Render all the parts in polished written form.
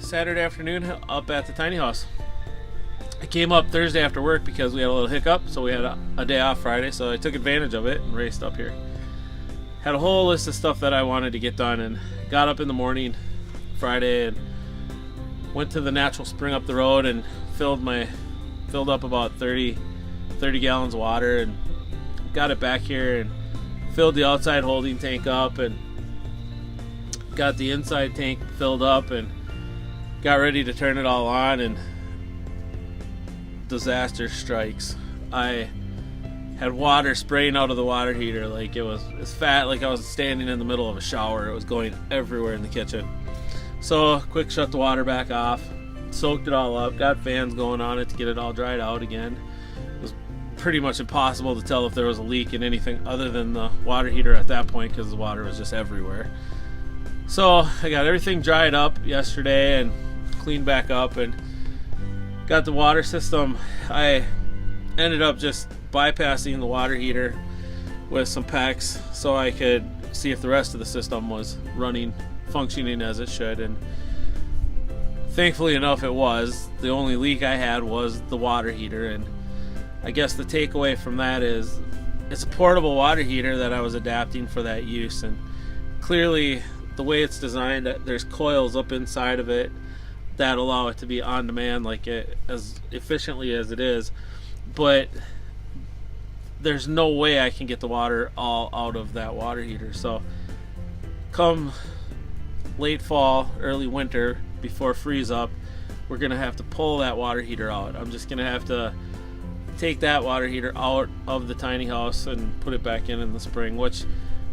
Saturday afternoon up at the tiny house. I came up Thursday after work because we had a little hiccup, so we had a day off Friday, so I took advantage of it and raced up here. Had a whole list of stuff that I wanted to get done, and got up in the morning Friday and went to the natural spring up the road and filled up about 30 gallons of water, and got it back here and filled the outside holding tank up and got the inside tank filled up and got ready to turn it all on, and disaster strikes. I had water spraying out of the water heater like it was fat, like I was standing in the middle of a shower. It was going everywhere in the kitchen. So quick shut the water back off, soaked it all up, got fans going on it to get it all dried out again. It was pretty much impossible to tell if there was a leak in anything other than the water heater at that point because the water was just everywhere. So I got everything dried up yesterday and cleaned back up and got the water system. I ended up just bypassing the water heater with some PEX so I could see if the rest of the system was functioning as it should, and thankfully enough it was. The only leak I had was the water heater, and I guess the takeaway from that is it's a portable water heater that I was adapting for that use, and clearly the way it's designed, there's coils up inside of it that allow it to be on demand like it as efficiently as it is, but there's no way I can get the water all out of that water heater. So come late fall, early winter, before freeze up, we're gonna have to pull that water heater out. I'm just gonna have to take that water heater out of the tiny house and put it back in the spring, which,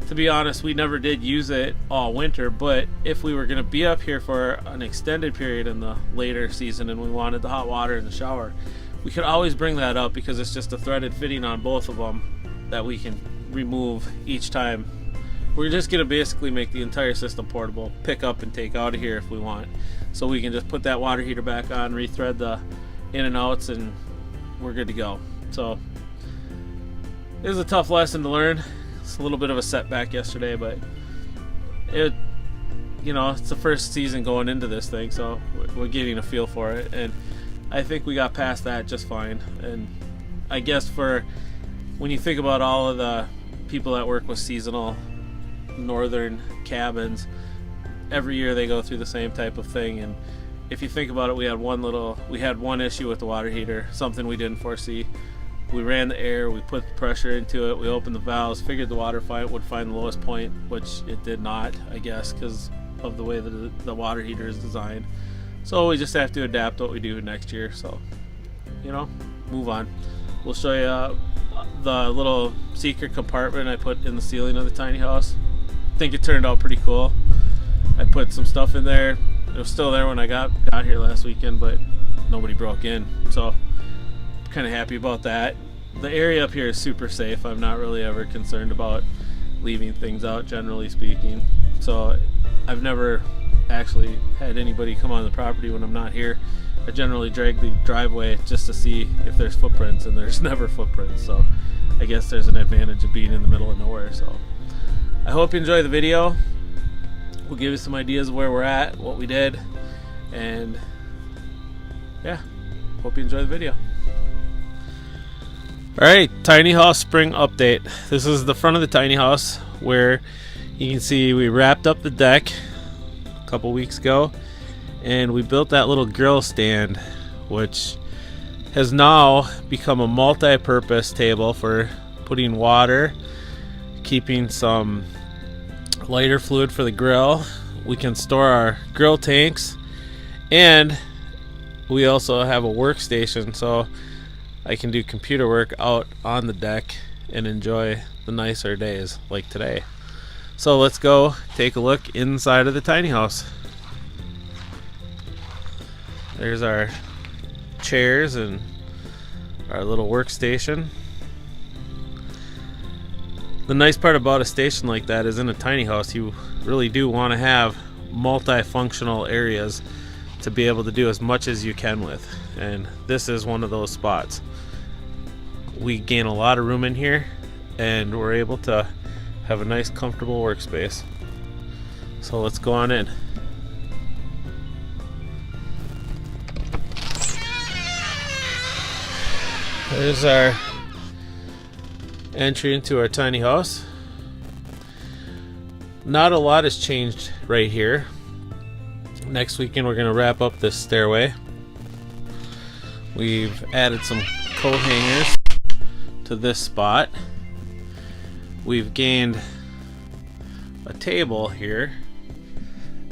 to be honest, we never did use it all winter, but if we were going to be up here for an extended period in the later season and we wanted the hot water in the shower, we could always bring that up because it's just a threaded fitting on both of them that we can remove each time. We're just going to basically make the entire system portable, pick up and take out of here if we want. So we can just put that water heater back on, rethread the in and outs, and we're good to go. So it was a tough lesson to learn. It's a little bit of a setback yesterday, but it's the first season going into this thing, so we're getting a feel for it, and I think we got past that just fine. And I guess for when you think about all of the people that work with seasonal northern cabins, every year they go through the same type of thing, and if you think about it, we had one issue with the water heater, something we didn't foresee. We ran the air, we put the pressure into it, we opened the valves, figured the water would find the lowest point, which it did not, I guess, because of the way that the water heater is designed. So we just have to adapt what we do next year. So, move on. We'll show you the little secret compartment I put in the ceiling of the tiny house. I think it turned out pretty cool. I put some stuff in there. It was still there when I got here last weekend, but nobody broke in. So kind of happy about that. The area up here is super safe. I'm not really ever concerned about leaving things out, generally speaking. So I've never actually had anybody come on the property when I'm not here. I generally drag the driveway just to see if there's footprints, and there's never footprints. So I guess there's an advantage of being in the middle of nowhere. So I hope you enjoy the video. We'll give you some ideas of where we're at, what we did, and yeah, hope you enjoy the video. Alright, tiny house spring update. This is the front of the tiny house where you can see we wrapped up the deck a couple weeks ago, and we built that little grill stand, which has now become a multi-purpose table for putting water, keeping some lighter fluid for the grill. We can store our grill tanks, and we also have a workstation, so I can do computer work out on the deck and enjoy the nicer days like today. So let's go take a look inside of the tiny house. There's our chairs and our little workstation. The nice part about a station like that is in a tiny house you really do want to have multifunctional areas to be able to do as much as you can with, and this is one of those spots. We gain a lot of room in here, and we're able to have a nice comfortable workspace. So let's go on in. There's our entry into our tiny house. Not a lot has changed right here. Next weekend we're going to wrap up this stairway. We've added some coat hangers to this spot. We've gained a table here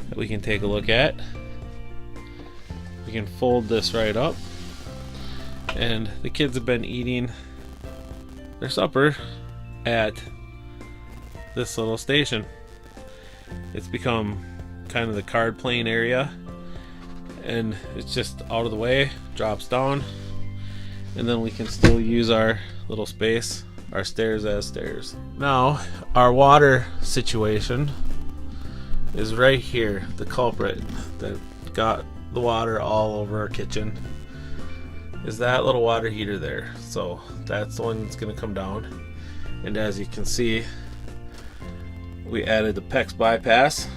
that we can take a look at. We can fold this right up, and the kids have been eating their supper at this little station. It's become kind of the card playing area, and it's just out of the way, drops down, and then we can still use our little space, our stairs as stairs. Now our water situation is right here. The culprit that got the water all over our kitchen is that little water heater there. So that's the one that's going to come down, and as you can see, we added the PEX bypass,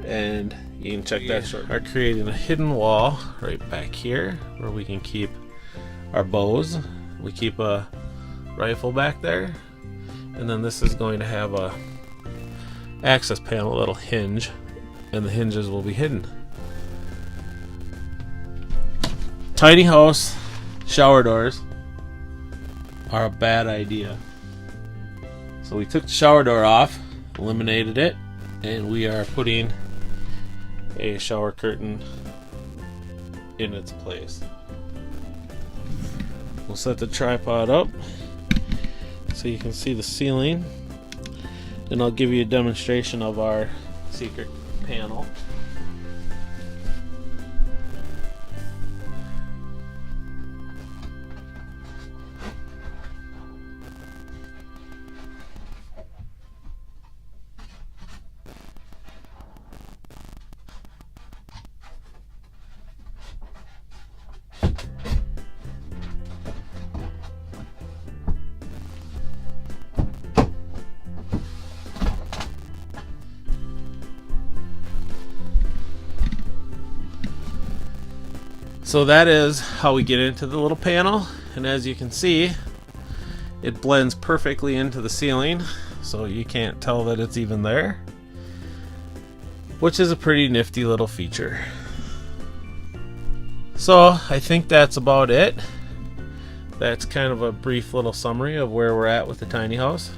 and you can check that short. Are creating a hidden wall right back here where we can keep our bows. We keep a rifle back there, and then this is going to have a access panel, a little hinge, and the hinges will be hidden. Tiny house shower doors are a bad idea. So we took the shower door off, eliminated it, and we are putting a shower curtain in its place. We'll set the tripod up so you can see the ceiling, and I'll give you a demonstration of our secret panel. So that is how we get into the little panel, and as you can see, it blends perfectly into the ceiling, so you can't tell that it's even there, which is a pretty nifty little feature. So I think that's about it. That's kind of a brief little summary of where we're at with the tiny house.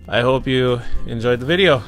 I hope you enjoyed the video.